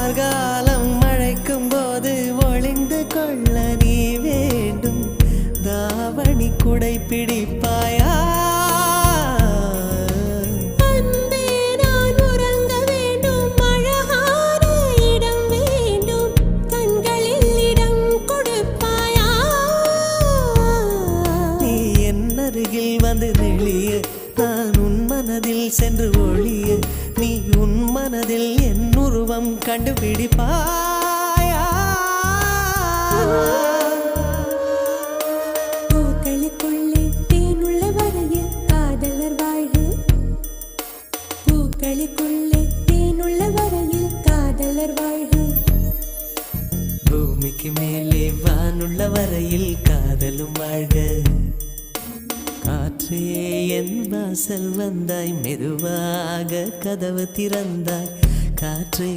கார்காலம் மழைக்கும் போது ஒளிந்து கொள்ள நீ வேண்டும். தாவணி குடை பிடிப்பாயா? வந்து நெளிய நான் உன் மனதில் சென்று ஒளிய நீ உன் மனதில் என் உருவம் கண்டுபிடிப்பாயா? பூக்களுக்குள்ளே தேனுள்ள வரையில் காதலர் வாழ்க. பூக்களுக்குள்ளே தேனுள்ள வரையில் காதலர் வாழ்க. பூமிக்கு மேலே வானுள்ள வரையில் காதலும் வாழ்க. காற்றே என் வாசல் வந்தாய், மெதுவாக கதவு திறந்தாய். காற்றே